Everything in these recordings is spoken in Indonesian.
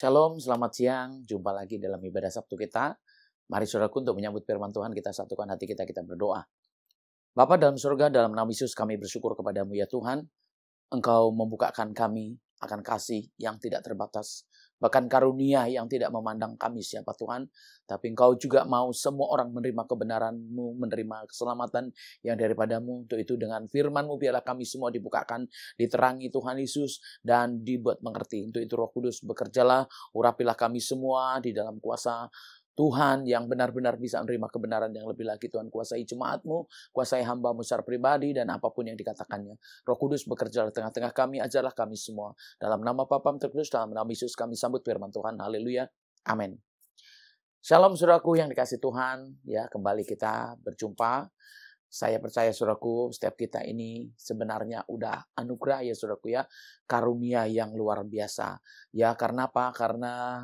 Shalom, selamat siang. Jumpa lagi dalam ibadah Sabtu kita. Mari saudaraku untuk menyambut firman Tuhan, kita satukan hati kita berdoa. Bapa dalam surga, dalam nama Yesus kami bersyukur kepadamu ya Tuhan. Engkau membukakan kami akan kasih yang tidak terbatas. Bahkan karunia yang tidak memandang kami siapa Tuhan. Tapi Engkau juga mau semua orang menerima kebenaran-Mu, menerima keselamatan yang daripadamu. Untuk itu dengan firman-Mu biarlah kami semua dibukakan, diterangi Tuhan Yesus, dan dibuat mengerti. Untuk itu Roh Kudus bekerjalah, urapilah kami semua di dalam kuasa Tuhan yang benar-benar bisa menerima kebenaran yang lebih lagi. Tuhan kuasai jemaat-Mu, kuasai hamba-Mu secara pribadi dan apapun yang dikatakannya. Roh Kudus bekerja di tengah-tengah kami, ajarlah kami semua. Dalam nama Bapa terkudus, dalam nama Yesus kami sambut firman Tuhan. Haleluya. Amin. Shalom saudaraku yang dikasih Tuhan. Ya, kembali kita berjumpa. Saya percaya saudaraku, setiap kita ini sebenarnya udah anugerah ya saudaraku ya. Karunia yang luar biasa. Ya, karena apa? Karena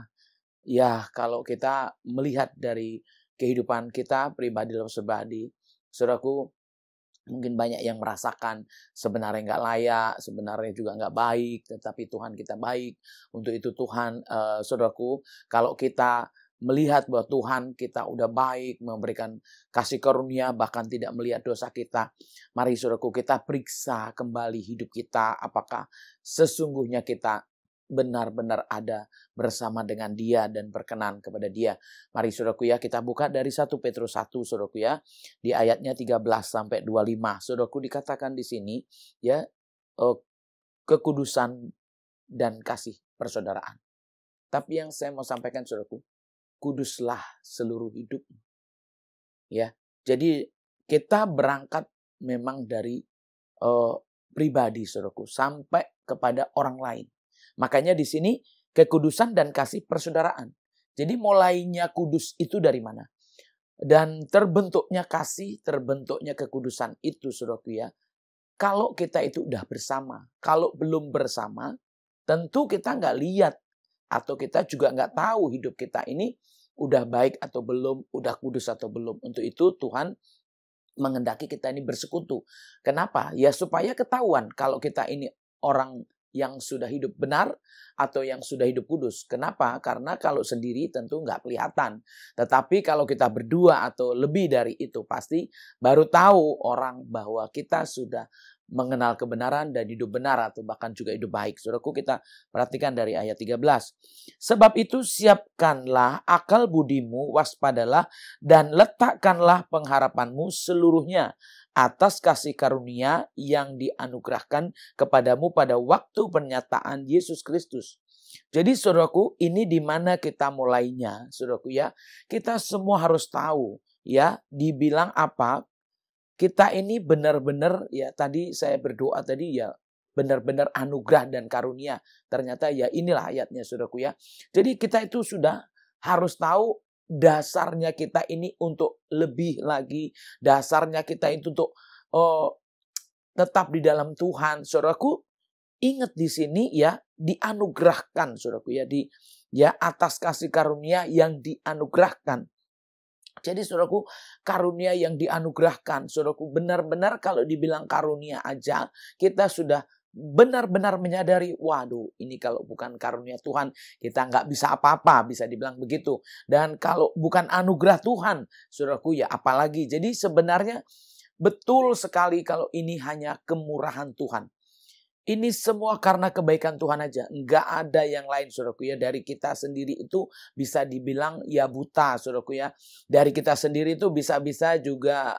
ya, kalau kita melihat dari kehidupan kita pribadi dalam pribadi, saudaraku, mungkin banyak yang merasakan sebenarnya nggak layak, sebenarnya juga nggak baik, tetapi Tuhan kita baik. Untuk itu Tuhan, saudaraku, kalau kita melihat bahwa Tuhan kita udah baik, memberikan kasih karunia, bahkan tidak melihat dosa kita. Mari saudaraku, kita periksa kembali hidup kita, apakah sesungguhnya kita benar-benar ada bersama dengan Dia dan berkenan kepada Dia. Mari saudaraku ya, kita buka dari 1 Petrus 1 saudaraku ya, di ayatnya 13 sampai 25. Saudaraku, dikatakan di sini ya, kekudusan dan kasih persaudaraan. Tapi yang saya mau sampaikan saudaraku, kuduslah seluruh hidup. Ya. Jadi kita berangkat memang dari pribadi saudaraku sampai kepada orang lain. Makanya di sini kekudusan dan kasih persaudaraan. Jadi mulainya kudus itu dari mana? Dan terbentuknya kasih, terbentuknya kekudusan itu saudaraku ya. Kalau kita itu udah bersama, kalau belum bersama, tentu kita nggak lihat. Atau kita juga nggak tahu hidup kita ini udah baik atau belum, udah kudus atau belum. Untuk itu Tuhan menghendaki kita ini bersekutu. Kenapa? Ya supaya ketahuan kalau kita ini orang yang sudah hidup benar atau yang sudah hidup kudus. Kenapa? Karena kalau sendiri tentu nggak kelihatan. Tetapi kalau kita berdua atau lebih dari itu pasti baru tahu orang bahwa kita sudah mengenal kebenaran dan hidup benar atau bahkan juga hidup baik. Saudaraku, kita perhatikan dari ayat 13. Sebab itu siapkanlah akal budimu, waspadalah dan letakkanlah pengharapanmu seluruhnya atas kasih karunia yang dianugerahkan kepadamu pada waktu pernyataan Yesus Kristus. Jadi saudaraku, ini di mana kita mulainya, saudaraku ya. Kita semua harus tahu ya, dibilang apa? Kita ini benar-benar ya, tadi saya berdoa tadi ya, benar-benar anugerah dan karunia. Ternyata ya inilah ayatnya saudaraku ya. Jadi kita itu sudah harus tahu dasarnya kita ini untuk lebih lagi. Dasarnya kita itu untuk tetap di dalam Tuhan. Saudaraku, ingat di sini ya, dianugerahkan saudaraku ya, ya atas kasih karunia yang dianugerahkan. Jadi saudaraku, karunia yang dianugerahkan, saudaraku, benar-benar kalau dibilang karunia aja, kita sudah benar-benar menyadari, waduh, ini kalau bukan karunia Tuhan, kita nggak bisa apa-apa, bisa dibilang begitu. Dan kalau bukan anugerah Tuhan, saudaraku, ya apalagi. Jadi sebenarnya betul sekali kalau ini hanya kemurahan Tuhan. Ini semua karena kebaikan Tuhan aja. Nggak ada yang lain, saudaraku ya. Dari kita sendiri itu bisa dibilang ya buta, saudaraku ya. Dari kita sendiri itu bisa-bisa juga,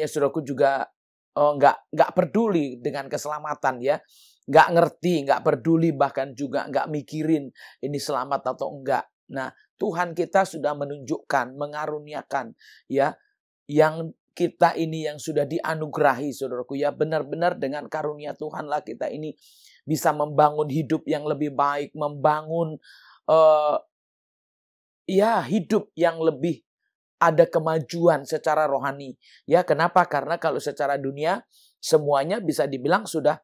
saudaraku juga nggak peduli dengan keselamatan ya. Nggak ngerti, nggak peduli, bahkan juga nggak mikirin ini selamat atau enggak. Nah, Tuhan kita sudah menunjukkan, mengaruniakan ya, yang kita ini yang sudah dianugerahi saudaraku ya, benar-benar dengan karunia Tuhanlah kita ini bisa membangun hidup yang lebih baik, membangun hidup yang lebih ada kemajuan secara rohani. Ya, kenapa? Karena kalau secara dunia semuanya bisa dibilang sudah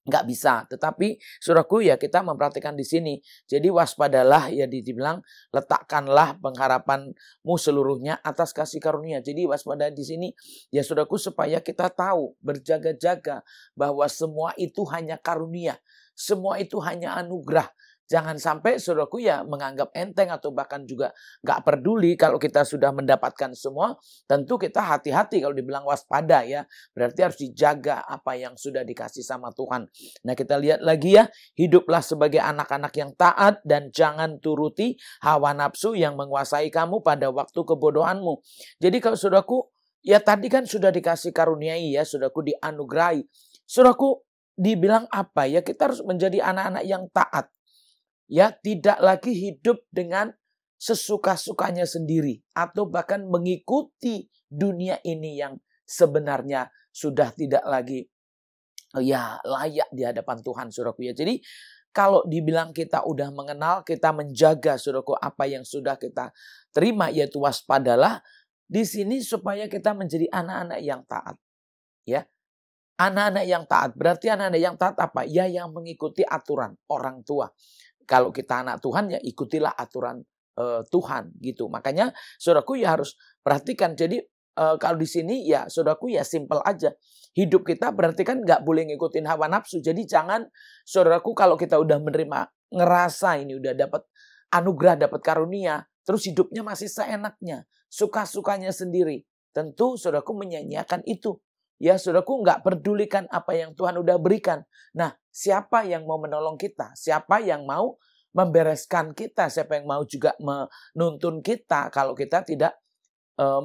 nggak bisa. Tetapi saudaraku ya, kita memperhatikan di sini. Jadi waspadalah ya, dibilang letakkanlah pengharapanmu seluruhnya atas kasih karunia. Jadi waspada di sini ya saudaraku, supaya kita tahu, berjaga-jaga bahwa semua itu hanya karunia. Semua itu hanya anugerah. Jangan sampai saudaraku ya menganggap enteng atau bahkan juga gak peduli kalau kita sudah mendapatkan semua. Tentu kita hati-hati kalau dibilang waspada ya. Berarti harus dijaga apa yang sudah dikasih sama Tuhan. Nah kita lihat lagi ya. Hiduplah sebagai anak-anak yang taat dan jangan turuti hawa nafsu yang menguasai kamu pada waktu kebodohanmu. Jadi kalau saudaraku ya tadi kan sudah dikasih karuniai ya. Saudaraku dianugerahi. Saudaraku dibilang apa ya? Kita harus menjadi anak-anak yang taat. Ya, tidak lagi hidup dengan sesuka-sukanya sendiri atau bahkan mengikuti dunia ini yang sebenarnya sudah tidak lagi ya layak di hadapan Tuhan, saudaraku ya. Jadi kalau dibilang kita udah mengenal, kita menjaga saudaraku apa yang sudah kita terima, yaitu waspadalah di sini supaya kita menjadi anak-anak yang taat. Ya. Anak-anak yang taat, berarti anak-anak yang taat apa? Ya yang mengikuti aturan orang tua. Kalau kita anak Tuhan ya ikutilah aturan Tuhan gitu. Makanya saudaraku ya harus perhatikan. Jadi kalau di sini ya saudaraku ya simple aja. Hidup kita berarti kan nggak boleh ngikutin hawa nafsu. Jadi jangan saudaraku kalau kita udah menerima ngerasa ini udah dapat anugerah, dapat karunia, terus hidupnya masih seenaknya, suka-sukanya sendiri. Tentu saudaraku menyanyiakan itu. Ya saudaraku nggak pedulikan apa yang Tuhan udah berikan. Nah siapa yang mau menolong kita? Siapa yang mau membereskan kita? Siapa yang mau juga menuntun kita kalau kita tidak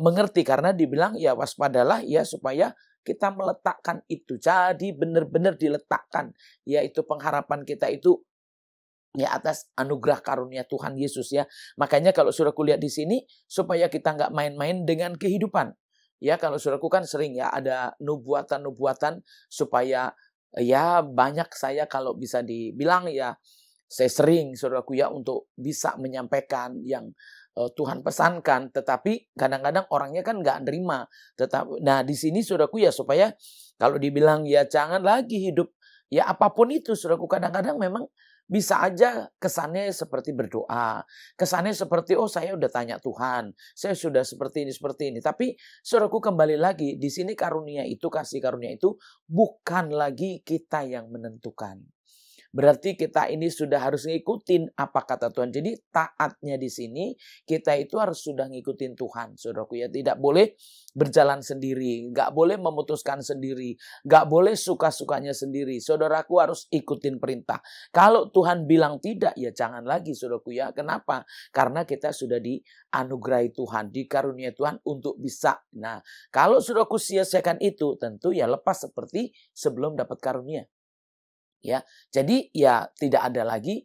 mengerti? Karena dibilang ya waspadalah ya supaya kita meletakkan itu. Jadi benar-benar diletakkan. Yaitu pengharapan kita itu ya atas anugerah karunia Tuhan Yesus ya. Makanya kalau saudaraku lihat di sini supaya kita nggak main-main dengan kehidupan. Ya kalau saudaraku kan sering ya ada nubuatan-nubuatan supaya ya banyak saya kalau bisa dibilang ya saya sering saudaraku ya untuk bisa menyampaikan yang Tuhan pesankan. Tetapi kadang-kadang orangnya kan nggak nerima. Nah di sini saudaraku ya supaya kalau dibilang ya jangan lagi hidup ya apapun itu saudaraku kadang-kadang memang bisa aja kesannya seperti berdoa. Kesannya seperti, oh saya udah tanya Tuhan. Saya sudah seperti ini. Tapi saudaraku kembali lagi, di sini karunia itu, kasih karunia itu bukan lagi kita yang menentukan. Berarti kita ini sudah harus ngikutin apa kata Tuhan. Jadi taatnya di sini kita itu harus sudah ngikutin Tuhan. Saudaraku ya tidak boleh berjalan sendiri. Gak boleh memutuskan sendiri. Gak boleh suka-sukanya sendiri. Saudaraku harus ikutin perintah. Kalau Tuhan bilang tidak ya jangan lagi saudaraku ya. Kenapa? Karena kita sudah dianugerahi Tuhan. Dikarunia Tuhan untuk bisa. Nah kalau saudaraku sia-siakan itu tentu ya lepas seperti sebelum dapat karunia. Ya, jadi ya tidak ada lagi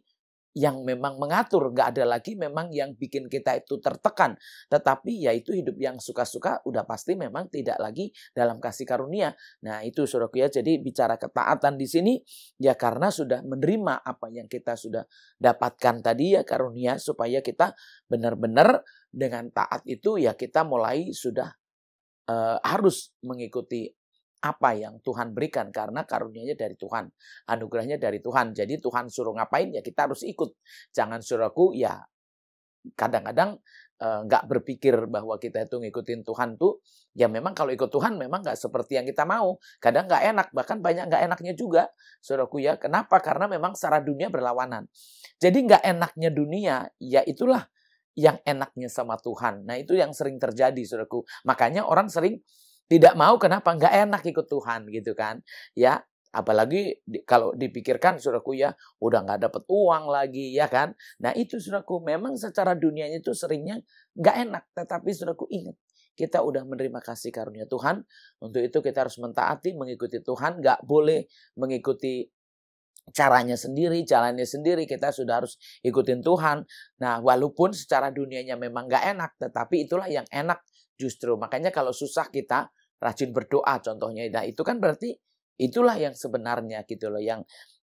yang memang mengatur, nggak ada lagi memang yang bikin kita itu tertekan. Tetapi ya itu hidup yang suka-suka udah pasti memang tidak lagi dalam kasih karunia. Nah itu saudaraku ya, jadi bicara ketaatan di sini ya karena sudah menerima apa yang kita sudah dapatkan tadi ya karunia supaya kita benar-benar dengan taat itu ya kita mulai sudah harus mengikuti apa yang Tuhan berikan karena karunia-Nya dari Tuhan, anugerahnya dari Tuhan. Jadi Tuhan suruh ngapain ya kita harus ikut. Jangan saudaraku ya kadang-kadang nggak berpikir bahwa kita itu ngikutin Tuhan tuh ya memang kalau ikut Tuhan memang nggak seperti yang kita mau. Kadang nggak enak, bahkan banyak nggak enaknya juga saudaraku ya. Kenapa? Karena memang secara dunia berlawanan. Jadi nggak enaknya dunia ya itulah yang enaknya sama Tuhan. Nah itu yang sering terjadi saudaraku. Makanya orang sering tidak mau, kenapa? Nggak enak ikut Tuhan gitu kan. Ya, apalagi kalau dipikirkan saudaraku ya, udah nggak dapat uang lagi ya kan. Nah itu saudaraku, memang secara dunianya itu seringnya nggak enak. Tetapi saudaraku ingat, kita udah menerima kasih karunia Tuhan. Untuk itu kita harus mentaati, mengikuti Tuhan. Nggak boleh mengikuti caranya sendiri, jalannya sendiri. Kita sudah harus ikutin Tuhan. Nah walaupun secara dunianya memang nggak enak, tetapi itulah yang enak. Justru makanya kalau susah kita rajin berdoa contohnya. Nah itu kan berarti itulah yang sebenarnya gitu loh. Yang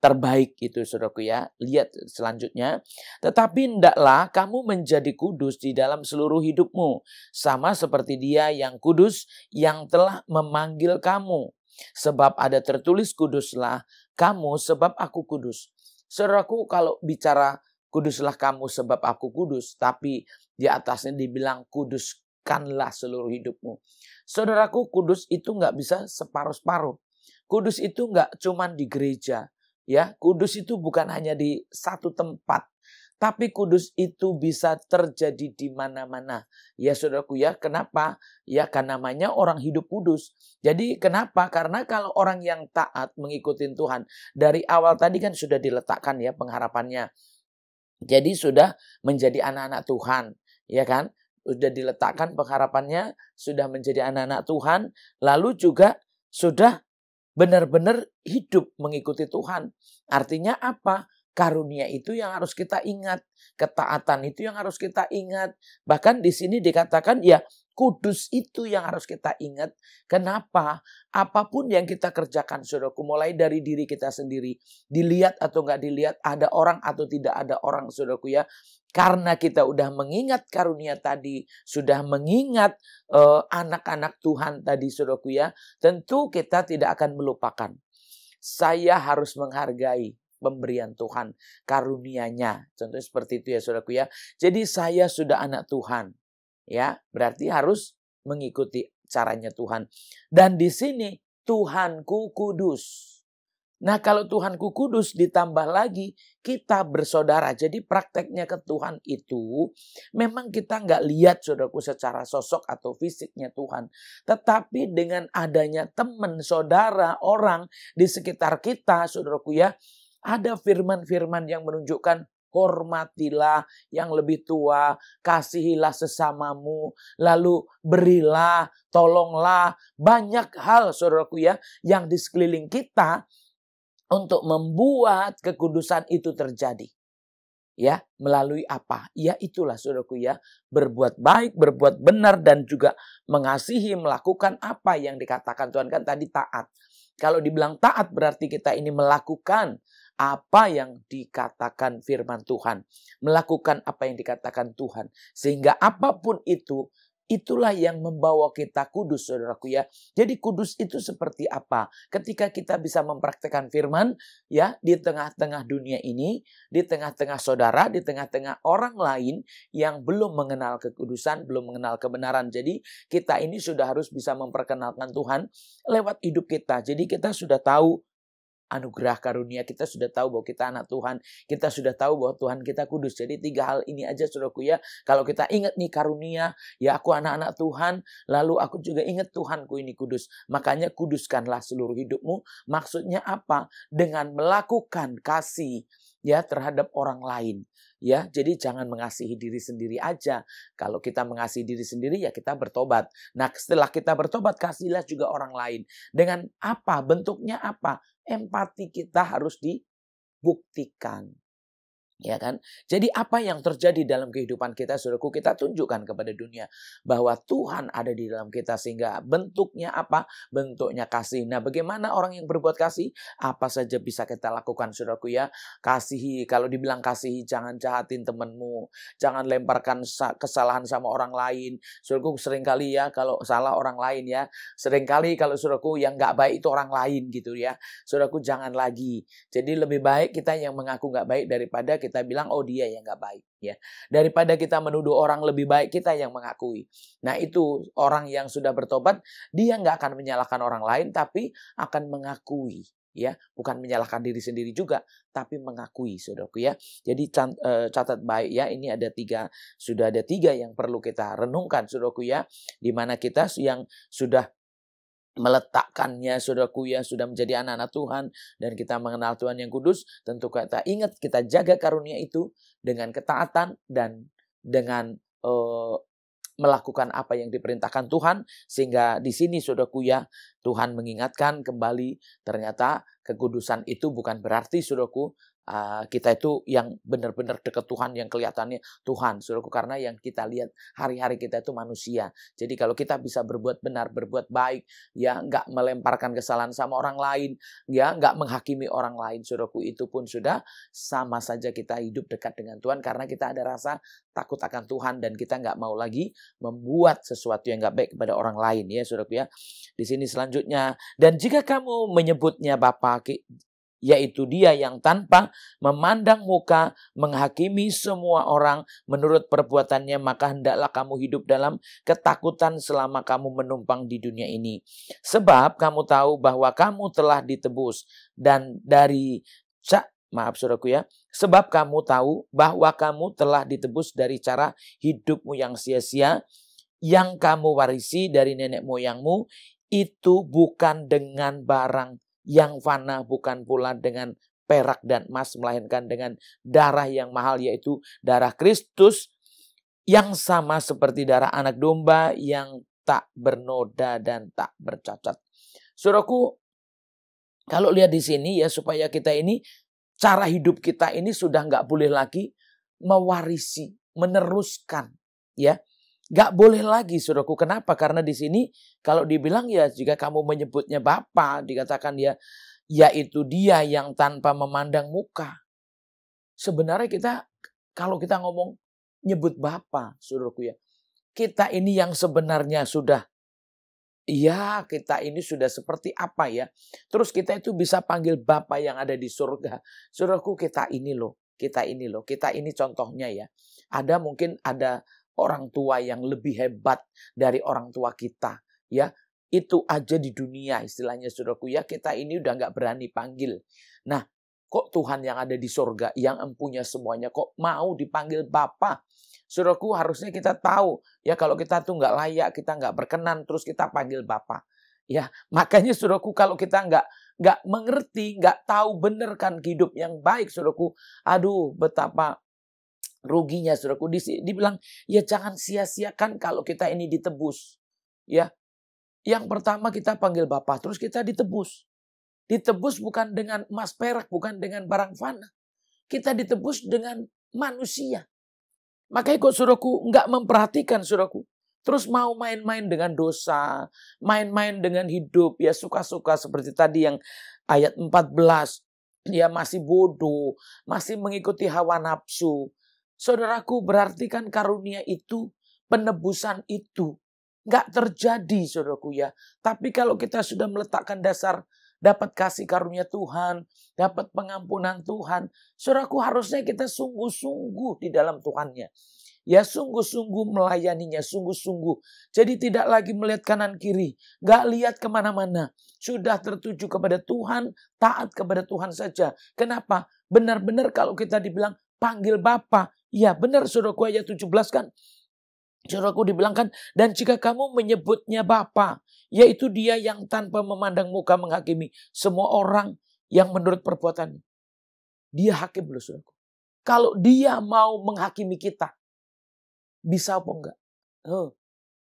terbaik itu saudaraku ya. Lihat selanjutnya. Tetapi hendaklah kamu menjadi kudus di dalam seluruh hidupmu. Sama seperti Dia yang kudus yang telah memanggil kamu. Sebab ada tertulis kuduslah kamu sebab aku kudus. Saudaraku kalau bicara kuduslah kamu sebab aku kudus. Tapi di atasnya dibilang kudus kanlah seluruh hidupmu. Saudaraku, kudus itu nggak bisa separuh-separuh. Kudus itu nggak cuman di gereja. Ya, kudus itu bukan hanya di satu tempat, tapi kudus itu bisa terjadi di mana-mana. Ya saudaraku ya, kenapa? Ya kan namanya orang hidup kudus. Jadi kenapa? Karena kalau orang yang taat mengikuti Tuhan, dari awal tadi kan sudah diletakkan ya pengharapannya. Jadi sudah menjadi anak-anak Tuhan, ya kan? Sudah diletakkan pengharapannya, sudah menjadi anak-anak Tuhan, lalu juga sudah benar-benar hidup mengikuti Tuhan. Artinya apa? Karunia itu yang harus kita ingat. Ketaatan itu yang harus kita ingat. Bahkan di sini dikatakan ya kudus itu yang harus kita ingat. Kenapa? Apapun yang kita kerjakan, saudaraku, mulai dari diri kita sendiri. Dilihat atau nggak dilihat, ada orang atau tidak ada orang, saudaraku ya. Karena kita udah mengingat karunia tadi, sudah mengingat anak-anak Tuhan tadi, saudaraku ya. Tentu kita tidak akan melupakan. Saya harus menghargai pemberian Tuhan, karunia-Nya. Contohnya seperti itu ya, saudaraku ya. Jadi saya sudah anak Tuhan. Ya, berarti harus mengikuti caranya Tuhan. Dan di sini Tuhanku kudus. Nah, kalau Tuhanku kudus ditambah lagi kita bersaudara. Jadi prakteknya ke Tuhan itu memang kita nggak lihat, saudaraku, secara sosok atau fisiknya Tuhan. Tetapi dengan adanya teman, saudara, orang di sekitar kita, saudaraku ya, ada firman-firman yang menunjukkan hormatilah yang lebih tua, kasihilah sesamamu, lalu berilah, tolonglah. Banyak hal, saudaraku ya, yang di sekeliling kita untuk membuat kekudusan itu terjadi. Ya, melalui apa? Ya itulah, saudaraku ya, berbuat baik, berbuat benar, dan juga mengasihi, melakukan apa yang dikatakan Tuhan. Kan tadi taat. Kalau dibilang taat berarti kita ini melakukan apa yang dikatakan firman Tuhan. Melakukan apa yang dikatakan Tuhan. Sehingga apapun itu, itulah yang membawa kita kudus, saudaraku ya. Jadi kudus itu seperti apa? Ketika kita bisa mempraktekkan firman, ya, di tengah-tengah dunia ini, di tengah-tengah saudara, di tengah-tengah orang lain yang belum mengenal kekudusan, belum mengenal kebenaran. Jadi kita ini sudah harus bisa memperkenalkan Tuhan lewat hidup kita. Jadi kita sudah tahu anugerah karunia, kita sudah tahu bahwa kita anak Tuhan, kita sudah tahu bahwa Tuhan kita kudus. Jadi 3 hal ini aja, saudaraku ya. Kalau kita ingat nih karunia, ya aku anak-anak Tuhan, lalu aku juga ingat Tuhanku ini kudus. Makanya kuduskanlah seluruh hidupmu. Maksudnya apa? Dengan melakukan kasih ya terhadap orang lain. Ya, jadi jangan mengasihi diri sendiri aja. Kalau kita mengasihi diri sendiri ya kita bertobat. Nah, setelah kita bertobat, kasihlah juga orang lain. Dengan apa? Bentuknya apa? Empati kita harus dibuktikan. Ya kan? Jadi apa yang terjadi dalam kehidupan kita, saudaraku, kita tunjukkan kepada dunia bahwa Tuhan ada di dalam kita. Sehingga bentuknya apa? Bentuknya kasih. Nah, bagaimana orang yang berbuat kasih? Apa saja bisa kita lakukan, saudaraku ya. Kasihi, kalau dibilang kasihi, jangan jahatin temanmu. Jangan lemparkan kesalahan sama orang lain. Saudaraku, seringkali ya kalau salah orang lain ya. Seringkali kalau saudaraku yang nggak baik itu orang lain gitu ya. Saudaraku, jangan lagi. Jadi lebih baik kita yang mengaku nggak baik daripada kita bilang, oh dia yang nggak baik. Ya, daripada kita menuduh orang lebih baik kita yang mengakui. Nah itu orang yang sudah bertobat, dia nggak akan menyalahkan orang lain, tapi akan mengakui. Ya, bukan menyalahkan diri sendiri juga, tapi mengakui, saudaraku ya. Jadi catat baik ya, ini ada 3, sudah ada 3 yang perlu kita renungkan, saudaraku ya. Di mana kita yang sudah meletakkannya, saudaraku ya, sudah menjadi anak-anak Tuhan dan kita mengenal Tuhan yang kudus, tentu kita ingat kita jaga karunia itu dengan ketaatan dan dengan melakukan apa yang diperintahkan Tuhan. Sehingga di sini, saudaraku ya, Tuhan mengingatkan kembali ternyata kekudusan itu bukan berarti, saudaraku, kita itu yang benar-benar dekat Tuhan, yang kelihatannya Tuhan, saudaraku, karena yang kita lihat hari-hari kita itu manusia. Jadi kalau kita bisa berbuat benar, berbuat baik, ya nggak melemparkan kesalahan sama orang lain, ya nggak menghakimi orang lain, saudaraku, itu pun sudah sama saja kita hidup dekat dengan Tuhan, karena kita ada rasa takut akan Tuhan dan kita nggak mau lagi membuat sesuatu yang nggak baik kepada orang lain, ya saudaraku ya. Di sini selanjutnya, dan jika kamu menyebutnya Bapa, yaitu Dia yang tanpa memandang muka menghakimi semua orang menurut perbuatannya, maka hendaklah kamu hidup dalam ketakutan selama kamu menumpang di dunia ini. Sebab kamu tahu bahwa kamu telah ditebus dan dari Maaf saudaraku ya. Sebab kamu tahu bahwa kamu telah ditebus dari cara hidupmu yang sia-sia, yang kamu warisi dari nenek moyangmu, itu bukan dengan barang yang fana, bukan pula dengan perak dan emas, melainkan dengan darah yang mahal, yaitu darah Kristus, yang sama seperti darah anak domba yang tak bernoda dan tak bercacat. Saudaraku, kalau lihat di sini ya, supaya kita ini, cara hidup kita ini sudah nggak boleh lagi mewarisi, meneruskan, ya. Nggak boleh lagi, saudaraku. Kenapa? Karena di sini kalau dibilang ya, jika kamu menyebutnya Bapa, dikatakan ya, yaitu Dia yang tanpa memandang muka. Sebenarnya kalau kita ngomong nyebut Bapa, saudaraku ya, kita ini yang sebenarnya sudah, ya kita ini sudah seperti apa ya. Terus kita itu bisa panggil Bapa yang ada di surga. Saudaraku, kita ini loh, kita ini contohnya ya. Mungkin ada orang tua yang lebih hebat dari orang tua kita. Ya, itu aja di dunia istilahnya saudaraku ya. Kita ini udah gak berani panggil. Nah, kok Tuhan yang ada di surga, yang empunya semuanya, kok mau dipanggil Bapa? Saudaraku, harusnya kita tahu ya, kalau kita tuh nggak layak, kita nggak berkenan, terus kita panggil Bapa. Ya, makanya saudaraku, kalau kita nggak mengerti, nggak tahu bener kan hidup yang baik, saudaraku, aduh betapa ruginya saudaraku. Dibilang ya jangan sia-siakan kalau kita ini ditebus. Ya, yang pertama kita panggil Bapa, terus kita ditebus. Ditebus bukan dengan emas perak, bukan dengan barang fana. Kita ditebus dengan manusia. Makanya kok saudaraku nggak memperhatikan saudaraku. Terus mau main-main dengan dosa, main-main dengan hidup, ya suka-suka seperti tadi yang ayat 14. Ya masih bodoh, masih mengikuti hawa nafsu. Saudaraku, berarti kan karunia itu, penebusan itu nggak terjadi saudaraku ya. Tapi kalau kita sudah meletakkan dasar, dapat kasih karunia Tuhan, dapat pengampunan Tuhan, saudaraku, harusnya kita sungguh-sungguh di dalam Tuhannya. Ya sungguh-sungguh melayaninya, sungguh-sungguh. Jadi tidak lagi melihat kanan kiri, gak lihat kemana-mana. Sudah tertuju kepada Tuhan, taat kepada Tuhan saja. Kenapa? Benar-benar kalau kita dibilang panggil Bapa, ya benar saudaraku, ayat 17 kan. Saudaraku dibilang kan, dan jika kamu menyebutnya Bapa, yaitu Dia yang tanpa memandang muka menghakimi semua orang yang menurut perbuatannya. Dia hakim loh saudaraku. Kalau Dia mau menghakimi kita, bisa apa enggak?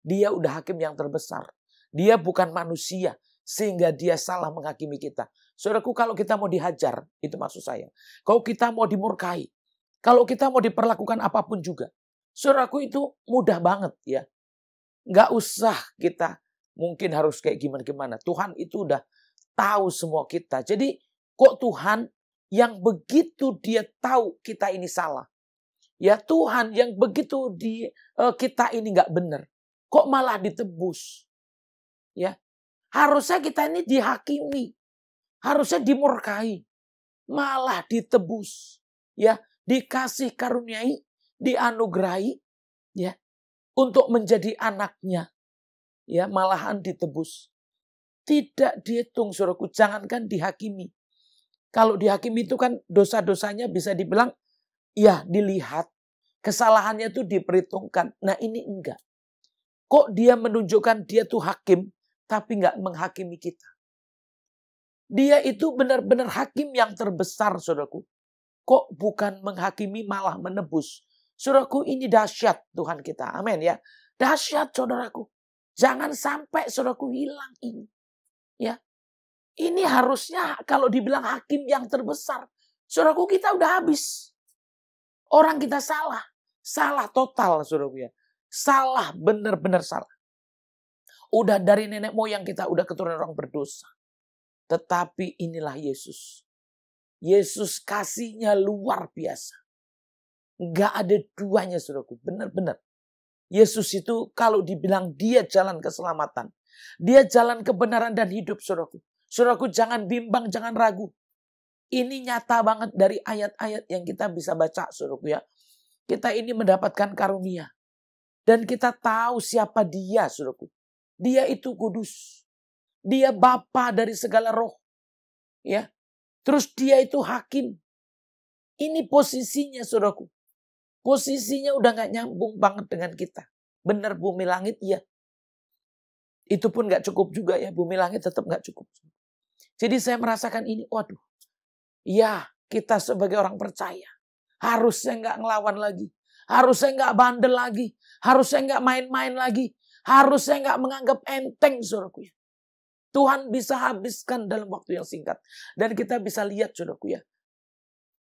Dia udah hakim yang terbesar. Dia bukan manusia sehingga Dia salah menghakimi kita. Saudaraku, kalau kita mau dihajar, itu maksud saya. Kalau kita mau dimurkai, kalau kita mau diperlakukan apapun juga, saudaraku, itu mudah banget ya. Nggak usah kita mungkin harus kayak gimana-gimana. Tuhan itu udah tahu semua kita. Jadi kok Tuhan yang begitu Dia tahu kita ini salah. Ya Tuhan yang begitu kita ini nggak benar. Kok malah ditebus. Ya, harusnya kita ini dihakimi. Harusnya dimurkai. Malah ditebus. Ya, dikasih karuniai, dianugerahi, ya, untuk menjadi anaknya, ya, malahan ditebus. Tidak dihitung, saudaraku, jangankan dihakimi. Kalau dihakimi itu kan dosa-dosanya bisa dibilang, ya dilihat, kesalahannya itu diperhitungkan. Nah ini enggak. Kok Dia menunjukkan Dia tuh hakim, tapi enggak menghakimi kita. Dia itu benar-benar hakim yang terbesar, saudaraku. Kok bukan menghakimi, malah menebus. Saudaraku, ini dahsyat Tuhan kita. Amin ya. Dahsyat saudaraku. Jangan sampai saudaraku hilang ini. Ya. Ini harusnya kalau dibilang hakim yang terbesar. Saudaraku, kita udah habis. Orang kita salah. Salah total saudaraku ya. Salah, benar-benar salah. Udah dari nenek moyang kita udah keturunan orang berdosa. Tetapi inilah Yesus. Yesus kasihnya luar biasa. Nggak ada duanya saudaraku. Benar-benar. Yesus itu kalau dibilang Dia jalan keselamatan. Dia jalan kebenaran dan hidup saudaraku. Saudaraku, jangan bimbang, jangan ragu. Ini nyata banget dari ayat-ayat yang kita bisa baca saudaraku ya. Kita ini mendapatkan karunia. Dan kita tahu siapa Dia saudaraku. Dia itu kudus. Dia Bapa dari segala roh. Ya. Terus dia itu hakim. Ini posisinya saudaraku. Posisinya udah gak nyambung banget dengan kita. Benar bumi langit, iya. Itu pun gak cukup juga ya. Bumi langit tetap gak cukup. Jadi saya merasakan ini, waduh. Ya, kita sebagai orang percaya. Harusnya gak ngelawan lagi. Harusnya gak bandel lagi. Harusnya gak main-main lagi. Harusnya gak menganggap enteng saudaraku ya. Tuhan bisa habiskan dalam waktu yang singkat. Dan kita bisa lihat saudaraku ya.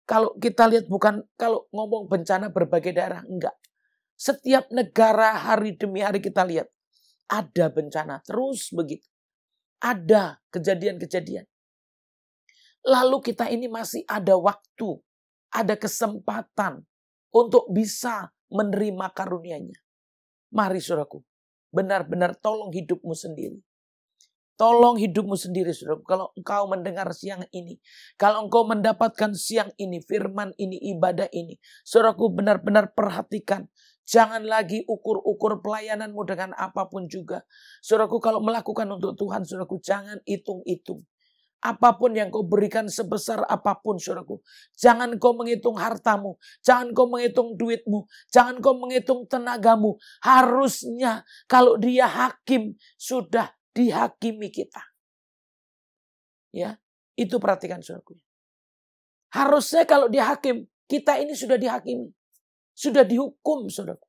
Kalau kita lihat bukan kalau ngomong bencana berbagai daerah. Enggak. Setiap negara hari demi hari kita lihat. Ada bencana. Terus begitu. Ada kejadian-kejadian. Lalu kita ini masih ada waktu. Ada kesempatan. Untuk bisa menerima karunia-Nya. Mari saudaraku. Benar-benar tolong hidupmu sendiri. Tolong hidupmu sendiri, saudaraku. Kalau engkau mendengar siang ini. Kalau engkau mendapatkan siang ini, firman ini, ibadah ini. Saudaraku benar-benar perhatikan. Jangan lagi ukur-ukur pelayananmu dengan apapun juga. Saudaraku kalau melakukan untuk Tuhan, saudaraku jangan hitung-hitung. Apapun yang kau berikan sebesar apapun, saudaraku. Jangan kau menghitung hartamu. Jangan kau menghitung duitmu. Jangan kau menghitung tenagamu. Harusnya kalau dia hakim, sudah dihakimi kita. Ya, itu perhatikan saudaraku. Harusnya kalau dia hakim, kita ini sudah dihakimi. Sudah dihukum saudaraku.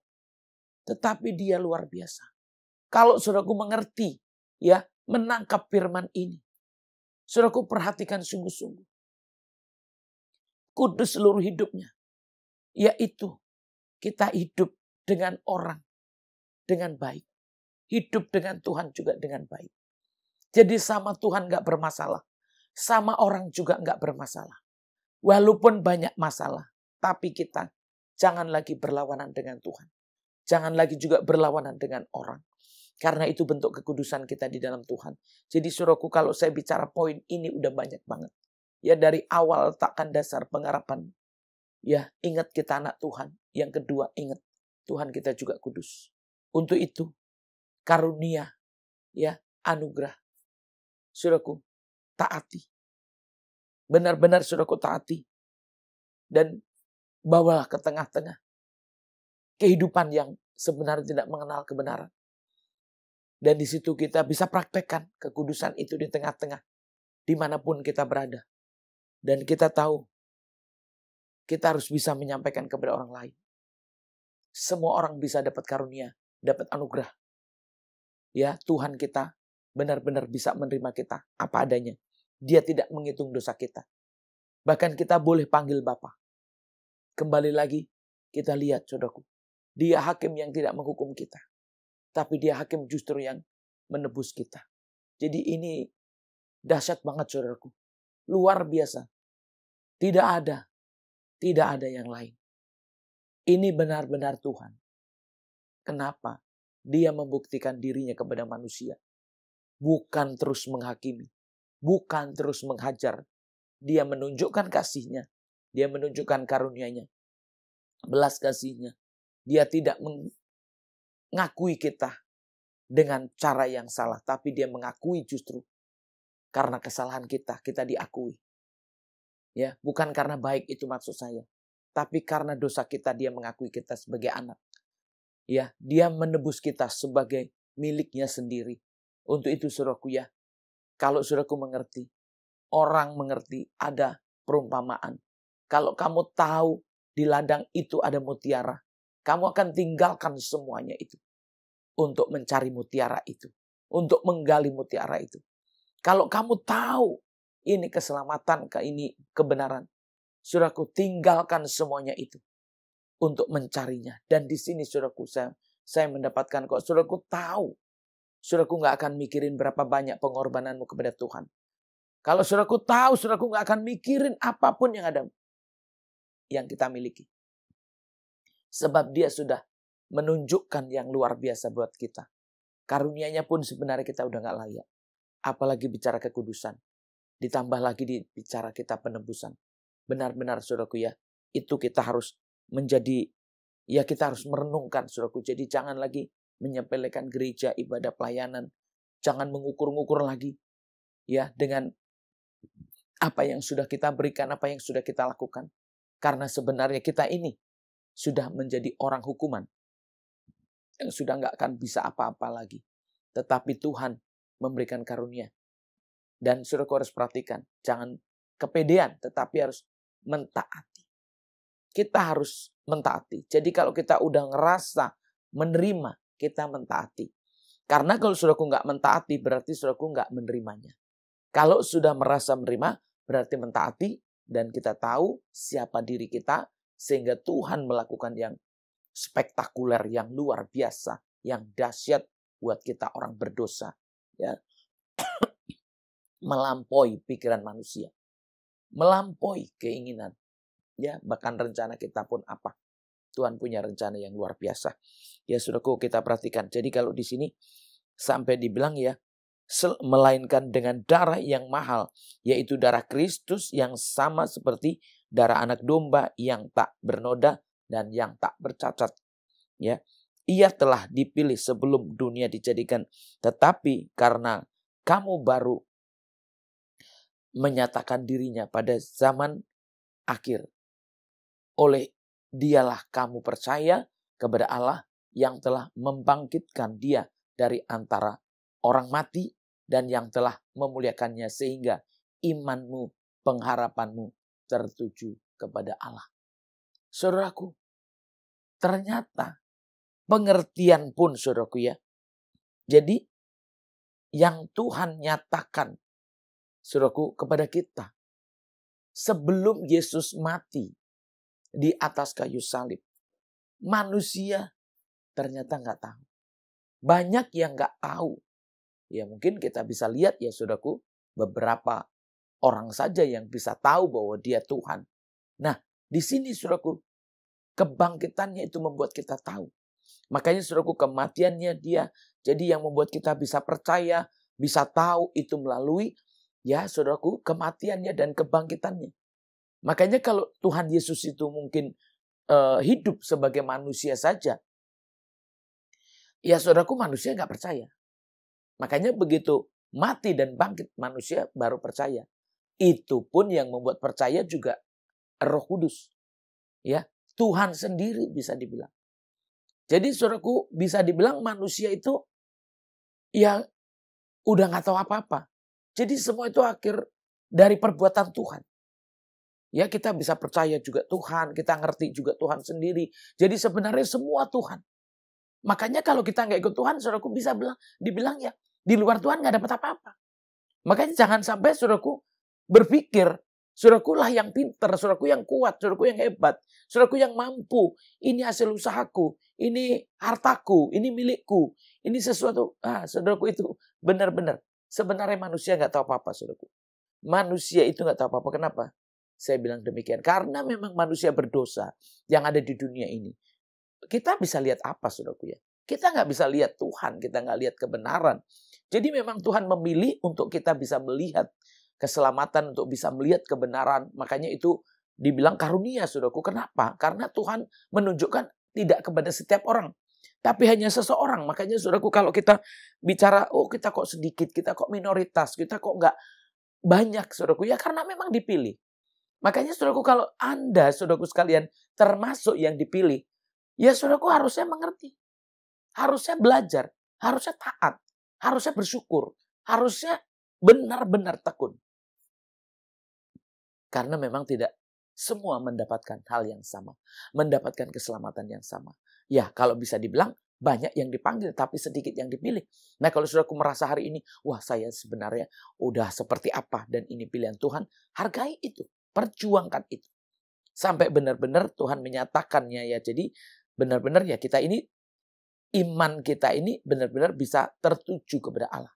Tetapi dia luar biasa. Kalau saudaraku mengerti, ya, menangkap firman ini. Saudaraku perhatikan sungguh-sungguh. Kudus seluruh hidupnya. Yaitu kita hidup dengan orang dengan baik. Hidup dengan Tuhan juga dengan baik. Jadi sama Tuhan gak bermasalah. Sama orang juga gak bermasalah. Walaupun banyak masalah. Tapi kita jangan lagi berlawanan dengan Tuhan. Jangan lagi juga berlawanan dengan orang. Karena itu bentuk kekudusan kita di dalam Tuhan. Jadi saudaraku kalau saya bicara poin ini udah banyak banget. Ya dari awal takkan dasar pengharapan. Ya ingat kita anak Tuhan. Yang kedua ingat Tuhan kita juga kudus. Untuk itu karunia, ya, anugerah. Saudaraku, taati. Benar-benar saudaraku taati. Dan bawalah ke tengah-tengah kehidupan yang sebenarnya tidak mengenal kebenaran. Dan di situ kita bisa praktekkan kekudusan itu di tengah-tengah. Dimanapun kita berada. Dan kita tahu, kita harus bisa menyampaikan kepada orang lain. Semua orang bisa dapat karunia, dapat anugerah. Ya, Tuhan kita benar-benar bisa menerima kita apa adanya. Dia tidak menghitung dosa kita. Bahkan kita boleh panggil Bapa. Kembali lagi kita lihat saudaraku. Dia hakim yang tidak menghukum kita. Tapi dia hakim justru yang menebus kita. Jadi ini dahsyat banget saudaraku. Luar biasa. Tidak ada yang lain. Ini benar-benar Tuhan. Kenapa? Dia membuktikan dirinya kepada manusia. Bukan terus menghakimi. Bukan terus menghajar. Dia menunjukkan kasih-Nya. Dia menunjukkan karunia-Nya. Belas kasih-Nya. Dia tidak mengakui kita dengan cara yang salah. Tapi dia mengakui justru karena kesalahan kita diakui. Ya, bukan karena baik itu maksud saya. Tapi karena dosa kita dia mengakui kita sebagai anak. Ya, dia menebus kita sebagai miliknya sendiri. Untuk itu saudaraku ya, kalau saudaraku mengerti, orang mengerti, ada perumpamaan. Kalau kamu tahu di ladang itu ada mutiara, kamu akan tinggalkan semuanya itu. Untuk mencari mutiara itu. Untuk menggali mutiara itu. Kalau kamu tahu ini keselamatan, ini kebenaran, saudaraku tinggalkan semuanya itu. Untuk mencarinya. Dan di sini saudaraku saya mendapatkan kok. Saudaraku tahu. Saudaraku gak akan mikirin berapa banyak pengorbananmu kepada Tuhan. Kalau saudaraku tahu, saudaraku gak akan mikirin apapun yang ada. Yang kita miliki. Sebab dia sudah menunjukkan yang luar biasa buat kita. Karunia-Nya pun sebenarnya kita udah gak layak. Apalagi bicara kekudusan. Ditambah lagi bicara kita penebusan. Benar-benar saudaraku ya. Itu kita harus menjadi, ya kita harus merenungkan saudaraku. Jadi jangan lagi menyepelekan gereja, ibadah, pelayanan. Jangan mengukur-ngukur lagi. Ya dengan apa yang sudah kita berikan, apa yang sudah kita lakukan. Karena sebenarnya kita ini sudah menjadi orang hukuman. Yang sudah nggak akan bisa apa-apa lagi. Tetapi Tuhan memberikan karunia. Dan saudaraku harus perhatikan, jangan kepedean, tetapi harus mentaati. Kita harus mentaati. Jadi kalau kita udah ngerasa menerima, kita mentaati. Karena kalau saudaraku nggak mentaati, berarti saudaraku nggak menerimanya. Kalau sudah merasa menerima, berarti mentaati. Dan kita tahu siapa diri kita, sehingga Tuhan melakukan yang spektakuler, yang luar biasa, yang dahsyat buat kita orang berdosa. Ya. Melampaui pikiran manusia. Melampaui keinginan. Ya, bahkan rencana kita pun apa. Tuhan punya rencana yang luar biasa. Ya, saudaraku, kita perhatikan. Jadi kalau di sini sampai dibilang ya, melainkan dengan darah yang mahal, yaitu darah Kristus yang sama seperti darah anak domba yang tak bernoda dan yang tak bercacat. Ya, ia telah dipilih sebelum dunia dijadikan, tetapi karena kamu baru menyatakan dirinya pada zaman akhir, oleh dialah kamu percaya kepada Allah yang telah membangkitkan dia dari antara orang mati dan yang telah memuliakannya sehingga imanmu, pengharapanmu tertuju kepada Allah. Saudaraku, ternyata pengertian pun saudaraku ya. Jadi yang Tuhan nyatakan saudaraku kepada kita sebelum Yesus mati di atas kayu salib, manusia ternyata nggak tahu. Banyak yang nggak tahu. Ya mungkin kita bisa lihat ya saudaraku, beberapa orang saja yang bisa tahu bahwa dia Tuhan. Nah di sini saudaraku, kebangkitannya itu membuat kita tahu. Makanya saudaraku, kematiannya dia jadi yang membuat kita bisa percaya, bisa tahu itu melalui ya saudaraku, kematiannya dan kebangkitannya. Makanya kalau Tuhan Yesus itu mungkin hidup sebagai manusia saja, ya saudaraku, manusia nggak percaya. Makanya begitu mati dan bangkit, manusia baru percaya. Itu pun yang membuat percaya juga Roh Kudus. Ya, Tuhan sendiri bisa dibilang. Jadi saudaraku, bisa dibilang manusia itu ya udah nggak tahu apa-apa. Jadi semua itu akhir dari perbuatan Tuhan. Ya, kita bisa percaya juga Tuhan, kita ngerti juga Tuhan sendiri. Jadi sebenarnya semua Tuhan. Makanya kalau kita nggak ikut Tuhan, saudaraku bisa dibilang ya, di luar Tuhan nggak dapat apa-apa. Makanya jangan sampai saudaraku berpikir, saudaraku lah yang pinter, saudaraku yang kuat, saudaraku yang hebat, saudaraku yang mampu. Ini hasil usahaku, ini hartaku, ini milikku, ini sesuatu. Saudaraku itu benar-benar. Sebenarnya manusia nggak tahu apa-apa, saudaraku. Manusia itu nggak tahu apa-apa. Kenapa? Saya bilang demikian. Karena memang manusia berdosa yang ada di dunia ini. Kita bisa lihat apa, saudaraku ya? Kita nggak bisa lihat Tuhan, kita nggak lihat kebenaran. Jadi memang Tuhan memilih untuk kita bisa melihat keselamatan, untuk bisa melihat kebenaran. Makanya itu dibilang karunia, saudaraku. Kenapa? Karena Tuhan menunjukkan tidak kepada setiap orang, tapi hanya seseorang. Makanya saudaraku, kalau kita bicara, oh kita kok sedikit, kita kok minoritas, kita kok nggak banyak, saudaraku. Ya karena memang dipilih. Makanya saudaraku, kalau Anda, saudaraku sekalian, termasuk yang dipilih, ya saudaraku harusnya mengerti. Harusnya belajar, harusnya taat, harusnya bersyukur, harusnya benar-benar tekun. Karena memang tidak semua mendapatkan hal yang sama, mendapatkan keselamatan yang sama. Ya, kalau bisa dibilang banyak yang dipanggil tapi sedikit yang dipilih. Nah, kalau saudaraku merasa hari ini, wah saya sebenarnya udah seperti apa dan ini pilihan Tuhan, hargai itu, perjuangkan itu. Sampai benar-benar Tuhan menyatakannya ya. Jadi benar-benar ya kita ini, iman kita ini benar-benar bisa tertuju kepada Allah.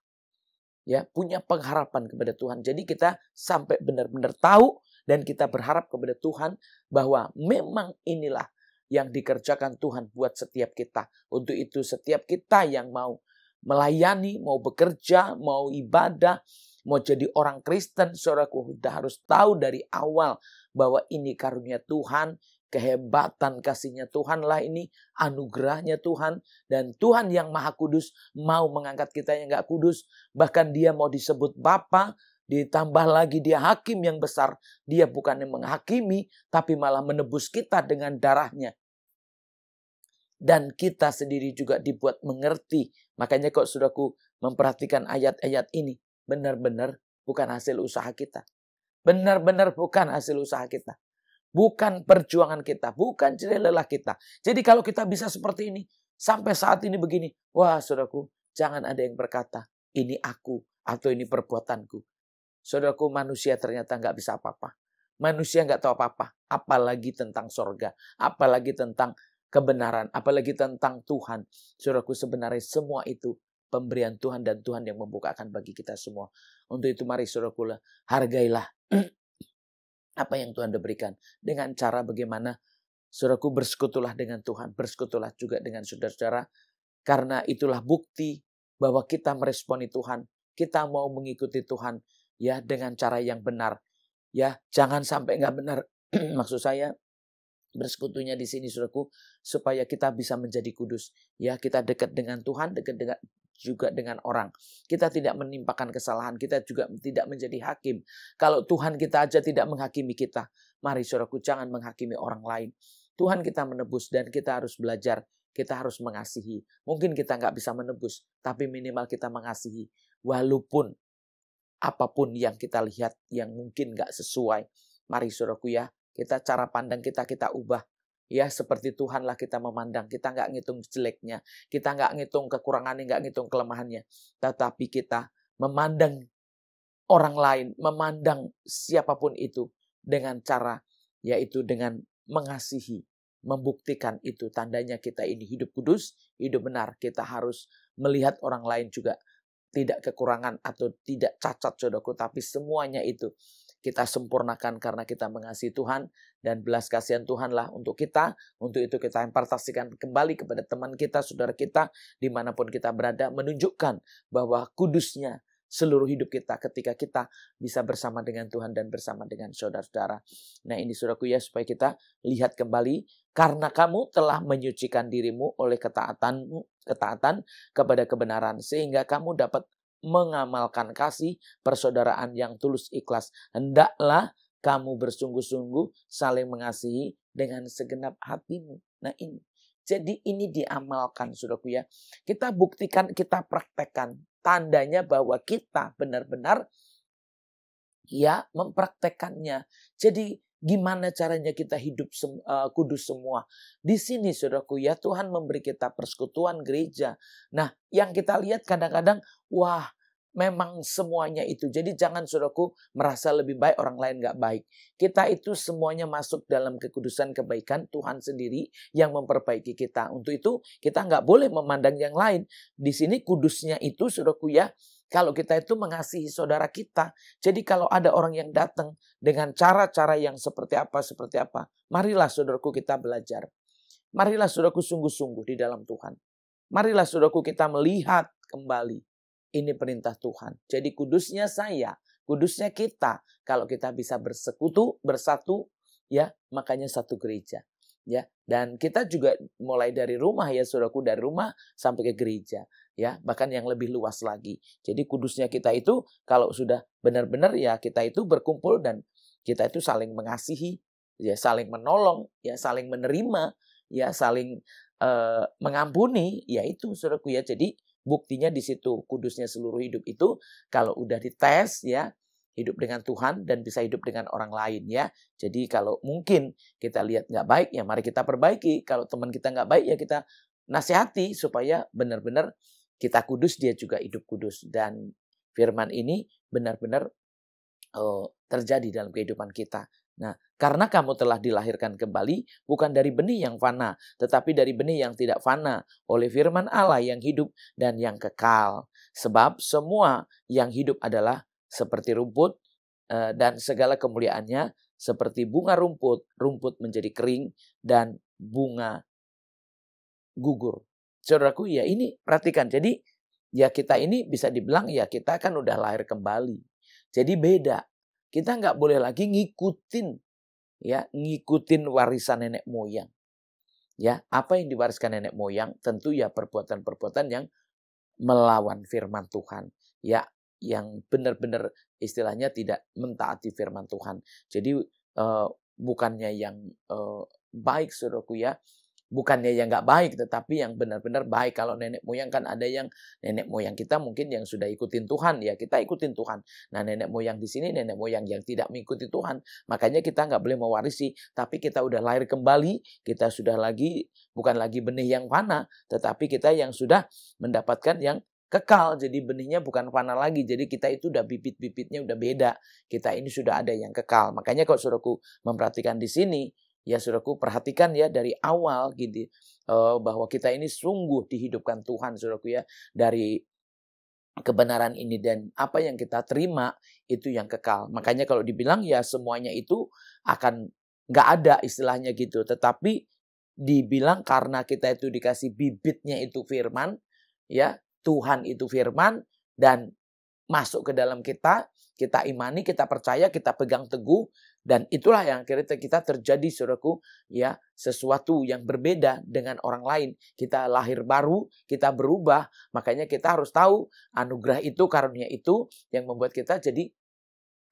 Ya, punya pengharapan kepada Tuhan. Jadi kita sampai benar-benar tahu dan kita berharap kepada Tuhan bahwa memang inilah yang dikerjakan Tuhan buat setiap kita. Untuk itu setiap kita yang mau melayani, mau bekerja, mau ibadah, mau jadi orang Kristen, saudaraku sudah harus tahu dari awal bahwa ini karunia Tuhan, kehebatan kasihnya Tuhan lah ini, anugerahnya Tuhan. Dan Tuhan yang Maha Kudus mau mengangkat kita yang gak kudus. Bahkan dia mau disebut Bapa, Ditambah lagi dia hakim yang besar. Dia bukannya menghakimi, tapi malah menebus kita dengan darahnya. Dan kita sendiri juga dibuat mengerti. Makanya kok saudaraku memperhatikan ayat-ayat ini. Benar-benar bukan hasil usaha kita. Benar-benar bukan hasil usaha kita. Bukan perjuangan kita. Bukan jerih lelah kita. Jadi kalau kita bisa seperti ini. Sampai saat ini begini. Wah saudaraku, jangan ada yang berkata, ini aku atau ini perbuatanku. Saudaraku, manusia ternyata nggak bisa apa-apa. Manusia nggak tahu apa-apa. Apalagi tentang sorga. Apalagi tentang kebenaran. Apalagi tentang Tuhan. Saudaraku, sebenarnya semua itu pemberian Tuhan dan Tuhan yang membukakan bagi kita semua. Untuk itu mari saudaraku, hargailah apa yang Tuhan berikan. Dengan cara bagaimana saudaraku bersekutulah dengan Tuhan. Bersekutulah juga dengan saudara-saudara. Karena itulah bukti bahwa kita meresponi Tuhan. Kita mau mengikuti Tuhan. Ya, dengan cara yang benar. Ya, jangan sampai nggak benar. Maksud saya bersekutunya di sini saudaraku, supaya kita bisa menjadi kudus. Ya, kita dekat dengan Tuhan, dekat juga dengan orang. Kita tidak menimpakan kesalahan, kita juga tidak menjadi hakim. Kalau Tuhan kita aja tidak menghakimi kita, mari saudaraku jangan menghakimi orang lain. Tuhan kita menebus dan kita harus belajar, kita harus mengasihi. Mungkin kita nggak bisa menebus, tapi minimal kita mengasihi. Walaupun apapun yang kita lihat yang mungkin gak sesuai. Mari saudaraku ya, kita cara pandang kita ubah. Ya seperti Tuhanlah kita memandang. Kita gak ngitung jeleknya. Kita gak ngitung kekurangannya, gak ngitung kelemahannya. Tetapi kita memandang orang lain, memandang siapapun itu dengan cara, yaitu dengan mengasihi. Membuktikan itu tandanya kita ini hidup kudus, hidup benar. Kita harus melihat orang lain juga tidak kekurangan atau tidak cacat saudaraku, tapi semuanya itu kita sempurnakan karena kita mengasihi Tuhan dan belas kasihan Tuhanlah untuk kita. Untuk itu kita impartasikan kembali kepada teman kita, saudara kita, dimanapun kita berada, menunjukkan bahwa kudusnya seluruh hidup kita ketika kita bisa bersama dengan Tuhan dan bersama dengan saudara-saudara. Nah ini saudaraku ya, supaya kita lihat kembali, karena kamu telah menyucikan dirimu oleh ketaatan kepada kebenaran, sehingga kamu dapat mengamalkan kasih persaudaraan yang tulus ikhlas. Hendaklah kamu bersungguh-sungguh saling mengasihi dengan segenap hatimu. Nah ini. Jadi ini diamalkan saudaraku ya. Kita buktikan, kita praktekkan. Tandanya bahwa kita benar-benar ya mempraktekannya. Jadi gimana caranya kita hidup kudus semua. Di sini saudaraku ya, Tuhan memberi kita persekutuan gereja. Nah yang kita lihat kadang-kadang, wah memang semuanya itu. Jadi jangan saudaraku merasa lebih baik orang lain gak baik. Kita itu semuanya masuk dalam kekudusan kebaikan Tuhan sendiri yang memperbaiki kita. Untuk itu kita gak boleh memandang yang lain. Di sini kudusnya itu saudaraku ya, kalau kita itu mengasihi saudara kita. Jadi kalau ada orang yang datang dengan cara-cara yang seperti apa. Marilah saudaraku kita belajar. Marilah saudaraku sungguh-sungguh di dalam Tuhan. Marilah saudaraku kita melihat kembali. Ini perintah Tuhan. Jadi kudusnya saya, kudusnya kita. Kalau kita bisa bersekutu, bersatu, ya makanya satu gereja. Ya, dan kita juga mulai dari rumah ya saudaraku, dari rumah sampai ke gereja. Ya, bahkan yang lebih luas lagi. Jadi kudusnya kita itu kalau sudah benar-benar ya kita itu berkumpul dan kita itu saling mengasihi, ya saling menolong, ya saling menerima, ya saling mengampuni, ya itu saudaraku ya. Jadi buktinya di situ, kudusnya seluruh hidup itu kalau udah dites ya, hidup dengan Tuhan dan bisa hidup dengan orang lain ya. Jadi kalau mungkin kita lihat nggak baik ya mari kita perbaiki. Kalau teman kita nggak baik ya kita nasihati supaya benar-benar kita kudus, dia juga hidup kudus. Dan firman ini benar-benar terjadi dalam kehidupan kita. Nah, karena kamu telah dilahirkan kembali bukan dari benih yang fana, tetapi dari benih yang tidak fana, oleh firman Allah yang hidup dan yang kekal. Sebab semua yang hidup adalah seperti rumput dan segala kemuliaannya seperti bunga rumput. Rumput menjadi kering dan bunga gugur. Saudaraku, ya ini perhatikan. Jadi ya kita ini bisa dibilang ya kita kan udah lahir kembali. Jadi beda. Kita nggak boleh lagi ngikutin warisan nenek moyang. Ya, apa yang diwariskan nenek moyang? Tentu ya perbuatan-perbuatan yang melawan firman Tuhan. Ya, yang benar-benar istilahnya tidak mentaati firman Tuhan. Jadi bukannya yang baik saudaraku ya, bukannya yang nggak baik, tetapi yang benar-benar baik. Kalau nenek moyang kan ada yang nenek moyang kita mungkin yang sudah ikutin Tuhan, ya kita ikutin Tuhan. Nah nenek moyang di sini nenek moyang yang tidak mengikuti Tuhan, makanya kita nggak boleh mewarisi. Tapi kita udah lahir kembali, kita sudah bukan lagi benih yang fana, tetapi kita yang sudah mendapatkan yang kekal. Jadi benihnya bukan fana lagi. Jadi kita itu udah bibit-bibitnya udah beda. Kita ini sudah ada yang kekal. Makanya kalau saudaraku memperhatikan di sini, ya saudaraku perhatikan ya dari awal gitu bahwa kita ini sungguh dihidupkan Tuhan saudaraku ya, dari kebenaran ini, dan apa yang kita terima itu yang kekal. Makanya kalau dibilang ya semuanya itu akan nggak ada istilahnya gitu, tetapi dibilang karena kita itu dikasih bibitnya itu firman ya, Tuhan itu firman, dan masuk ke dalam kita imani, kita percaya, kita pegang teguh, dan itulah yang akhirnya kita terjadi saudaraku ya, sesuatu yang berbeda dengan orang lain. Kita lahir baru, kita berubah, makanya kita harus tahu anugerah itu, karunia itu yang membuat kita jadi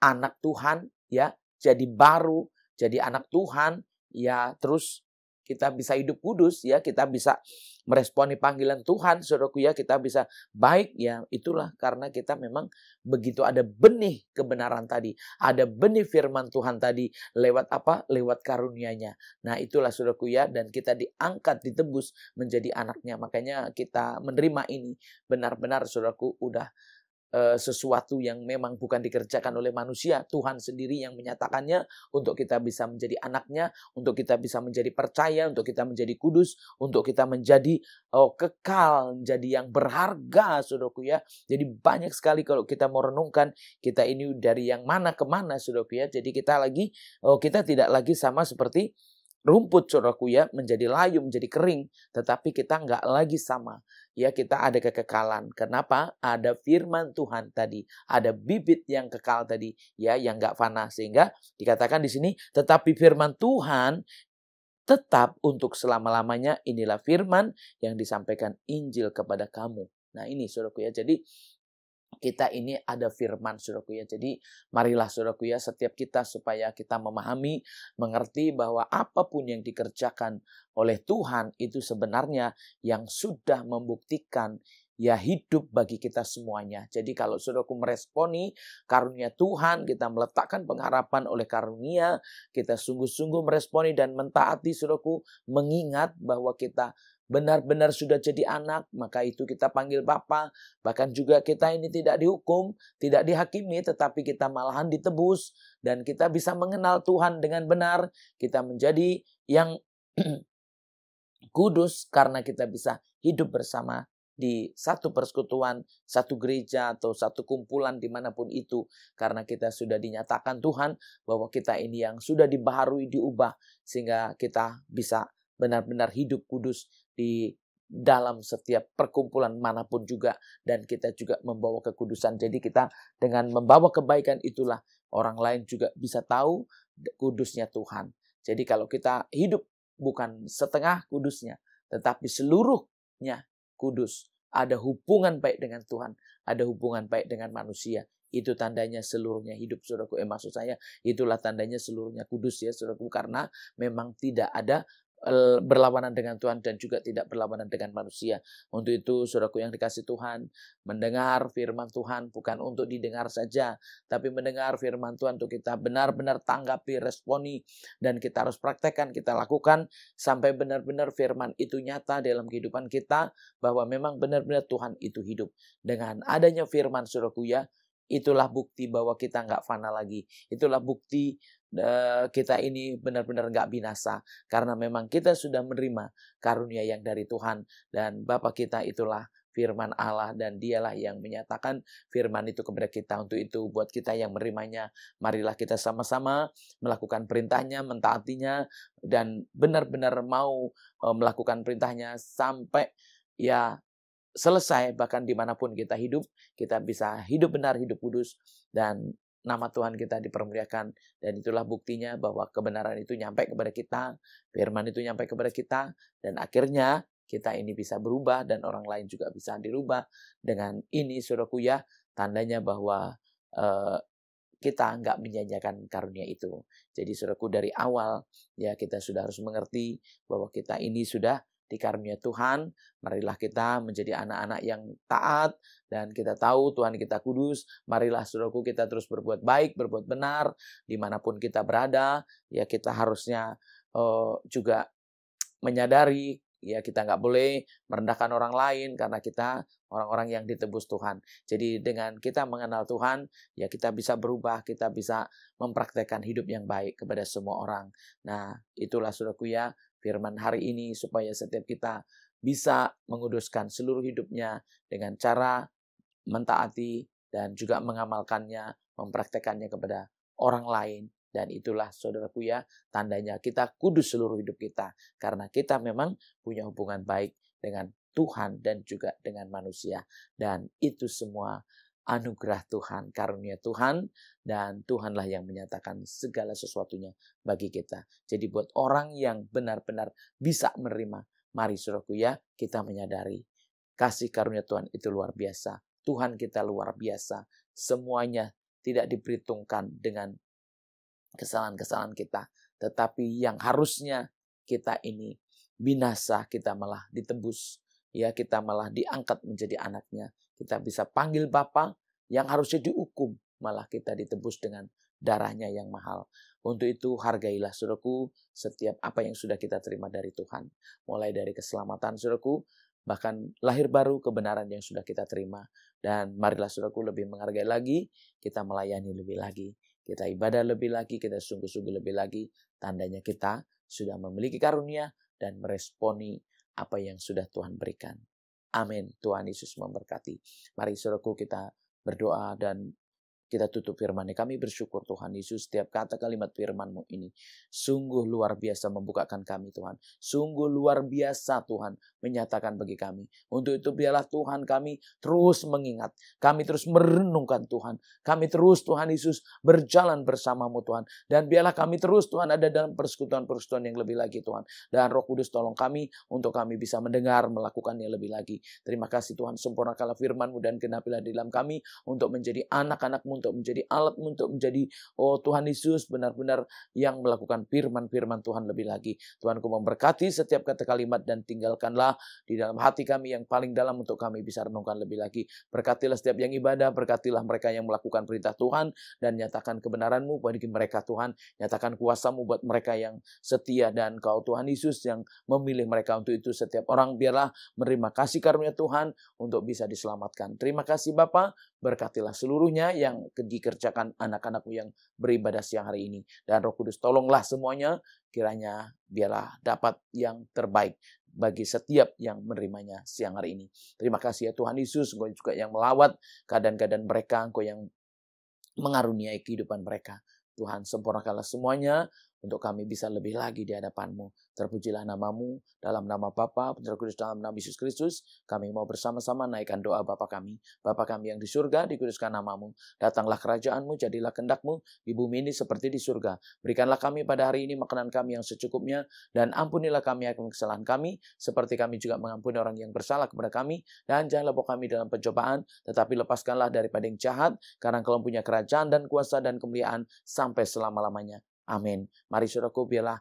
anak Tuhan ya, jadi baru, jadi anak Tuhan ya, terus kita bisa hidup kudus ya, kita bisa meresponi panggilan Tuhan saudaraku ya, kita bisa baik ya. Itulah karena kita memang begitu ada benih kebenaran tadi, ada benih firman Tuhan tadi, lewat apa? Lewat karunia-Nya. Nah itulah saudaraku ya, dan kita diangkat, ditebus menjadi anaknya. Makanya kita menerima ini benar-benar saudaraku udah sesuatu yang memang bukan dikerjakan oleh manusia. Tuhan sendiri yang menyatakannya untuk kita bisa menjadi anaknya, untuk kita bisa menjadi percaya, untuk kita menjadi kudus, untuk kita menjadi kekal, menjadi yang berharga saudaraku ya. Jadi banyak sekali kalau kita mau renungkan, kita ini dari yang mana ke mana saudaraku ya. Jadi kita tidak lagi sama seperti rumput saudaraku ya, menjadi layu, menjadi kering, tetapi kita nggak lagi sama. Ya kita ada kekekalan. Kenapa? Ada firman Tuhan tadi, ada bibit yang kekal tadi, ya yang nggak fana. Sehingga dikatakan di sini, tetapi firman Tuhan tetap untuk selama-lamanya. Inilah firman yang disampaikan Injil kepada kamu. Nah ini saudaraku ya, jadi kita ini ada firman saudaraku ya. Jadi marilah saudaraku ya, setiap kita supaya kita memahami, mengerti bahwa apapun yang dikerjakan oleh Tuhan itu sebenarnya yang sudah membuktikan ya hidup bagi kita semuanya. Jadi kalau saudaraku meresponi karunia Tuhan, kita meletakkan pengharapan oleh karunia, kita sungguh-sungguh meresponi dan mentaati saudaraku, mengingat bahwa kita benar-benar sudah jadi anak, maka itu kita panggil Bapa. Bahkan juga kita ini tidak dihukum, tidak dihakimi, tetapi kita malahan ditebus, dan kita bisa mengenal Tuhan dengan benar. Kita menjadi yang kudus karena kita bisa hidup bersama di satu persekutuan, satu gereja, atau satu kumpulan dimanapun itu. Karena kita sudah dinyatakan Tuhan bahwa kita ini yang sudah dibaharui, diubah, sehingga kita bisa benar-benar hidup kudus di dalam setiap perkumpulan manapun juga, dan kita juga membawa kekudusan. Jadi kita dengan membawa kebaikan itulah orang lain juga bisa tahu kudusnya Tuhan. Jadi kalau kita hidup bukan setengah kudusnya, tetapi seluruhnya kudus, ada hubungan baik dengan Tuhan, ada hubungan baik dengan manusia, itu tandanya seluruhnya hidup saudaraku. Maksud saya itulah tandanya seluruhnya kudus ya saudaraku, karena memang tidak ada berlawanan dengan Tuhan dan juga tidak berlawanan dengan manusia. Untuk itu saudaraku yang dikasih Tuhan, mendengar firman Tuhan bukan untuk didengar saja, tapi mendengar firman Tuhan untuk kita benar-benar tanggapi, responi, dan kita harus praktekkan, kita lakukan sampai benar-benar firman itu nyata dalam kehidupan kita, bahwa memang benar-benar Tuhan itu hidup. Dengan adanya firman saudaraku ya, itulah bukti bahwa kita nggak fana lagi. Itulah bukti kita ini benar-benar nggak binasa, karena memang kita sudah menerima karunia yang dari Tuhan, dan Bapa kita itulah firman Allah, dan dialah yang menyatakan firman itu kepada kita. Untuk itu buat kita yang menerimanya, marilah kita sama-sama melakukan perintahnya, mentaatinya, dan benar-benar mau melakukan perintahnya sampai ya selesai. Bahkan dimanapun kita hidup, kita bisa hidup benar, hidup kudus, dan nama Tuhan kita dipermuliakan. Dan itulah buktinya bahwa kebenaran itu nyampe kepada kita, firman itu nyampe kepada kita, dan akhirnya kita ini bisa berubah, dan orang lain juga bisa dirubah. Dengan ini saudaraku ya, tandanya bahwa kita nggak menyanyiakan karunia itu. Jadi saudaraku, dari awal ya kita sudah harus mengerti bahwa kita ini sudah dikarunia Tuhan. Marilah kita menjadi anak-anak yang taat dan kita tahu Tuhan kita kudus. Marilah saudaraku kita terus berbuat baik, berbuat benar dimanapun kita berada. Ya kita harusnya juga menyadari ya kita nggak boleh merendahkan orang lain karena kita orang-orang yang ditebus Tuhan. Jadi dengan kita mengenal Tuhan, ya kita bisa berubah, kita bisa mempraktekkan hidup yang baik kepada semua orang. Nah, itulah saudaraku ya firman hari ini supaya setiap kita bisa menguduskan seluruh hidupnya dengan cara mentaati dan juga mengamalkannya, mempraktekannya kepada orang lain. Dan itulah saudaraku ya, tandanya kita kudus seluruh hidup kita. Karena kita memang punya hubungan baik dengan Tuhan dan juga dengan manusia. Dan itu semua anugerah Tuhan, karunia Tuhan. Dan Tuhanlah yang menyatakan segala sesuatunya bagi kita. Jadi buat orang yang benar-benar bisa menerima, mari saudaraku ya, kita menyadari kasih karunia Tuhan itu luar biasa. Tuhan kita luar biasa. Semuanya tidak diperhitungkan dengan kesalahan-kesalahan kita. Tetapi yang harusnya kita ini binasa, kita malah ditebus. Ya, kita malah diangkat menjadi anaknya. Kita bisa panggil Bapa, yang harusnya dihukum, malah kita ditebus dengan darahnya yang mahal. Untuk itu hargailah saudaraku setiap apa yang sudah kita terima dari Tuhan. Mulai dari keselamatan saudaraku, bahkan lahir baru kebenaran yang sudah kita terima. Dan marilah saudaraku lebih menghargai lagi, kita melayani lebih lagi. Kita ibadah lebih lagi, kita sungguh-sungguh lebih lagi. Tandanya kita sudah memiliki karunia dan meresponi apa yang sudah Tuhan berikan. Amin. Tuhan Yesus memberkati. Mari saudaraku kita berdoa dan kita tutup firman-Nya. Kami bersyukur Tuhan Yesus setiap kata kalimat firman-Mu ini sungguh luar biasa membukakan kami Tuhan. Sungguh luar biasa Tuhan menyatakan bagi kami. Untuk itu biarlah Tuhan kami terus mengingat. Kami terus merenungkan Tuhan. Kami terus Tuhan Yesus berjalan bersama-Mu Tuhan. Dan biarlah kami terus Tuhan ada dalam persekutuan-persekutuan yang lebih lagi Tuhan. Dan Roh Kudus tolong kami untuk kami bisa mendengar, melakukannya lebih lagi. Terima kasih Tuhan, sempurnakanlah firman-Mu dan genapilah di dalam kami untuk menjadi anak-anak-Mu, untuk menjadi alat, untuk menjadi Tuhan Yesus benar-benar yang melakukan firman-firman Tuhan lebih lagi. Tuhanku memberkati setiap kata kalimat dan tinggalkanlah di dalam hati kami yang paling dalam untuk kami bisa renungkan lebih lagi. Berkatilah setiap yang ibadah, berkatilah mereka yang melakukan perintah Tuhan dan nyatakan kebenaran-Mu bagi mereka Tuhan. Nyatakan kuasa-Mu buat mereka yang setia dan Kau Tuhan Yesus yang memilih mereka. Untuk itu setiap orang biarlah menerima kasih karunia Tuhan untuk bisa diselamatkan. Terima kasih Bapa, berkatilah seluruhnya yang dikerjakan anak-anak-Mu yang beribadah siang hari ini. Dan Roh Kudus tolonglah semuanya, kiranya biarlah dapat yang terbaik bagi setiap yang menerimanya siang hari ini. Terima kasih ya Tuhan Yesus, Engkau juga yang melawat keadaan-keadaan mereka, Engkau yang mengaruniai kehidupan mereka. Tuhan, sempurnakanlah semuanya untuk kami bisa lebih lagi di hadapan-Mu. Terpujilah nama-Mu, dalam nama Bapa, Putra Kudus, dalam nama Yesus Kristus. Kami mau bersama-sama naikkan doa Bapa kami. Bapa kami yang di surga, dikuduskan nama-Mu. Datanglah kerajaan-Mu, jadilah kehendak-Mu di bumi ini seperti di surga. Berikanlah kami pada hari ini makanan kami yang secukupnya, dan ampunilah kami akan kesalahan kami, seperti kami juga mengampuni orang yang bersalah kepada kami. Dan janganlah bawa kami dalam pencobaan, tetapi lepaskanlah daripada yang jahat, karena Engkau punya kerajaan dan kuasa dan kemuliaan sampai selama-lamanya. Amin. Mari saudaraku, biarlah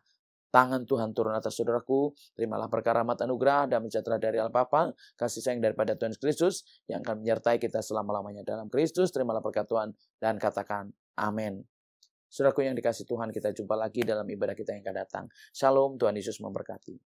tangan Tuhan turun atas saudaraku. Terimalah berkah rahmat anugerah dan sejahtera dari Allah Bapa, kasih sayang daripada Tuhan Kristus yang akan menyertai kita selama-lamanya dalam Kristus. Terimalah berkat Tuhan dan katakan amin. Saudaraku yang dikasih Tuhan, kita jumpa lagi dalam ibadah kita yang akan datang. Shalom, Tuhan Yesus memberkati.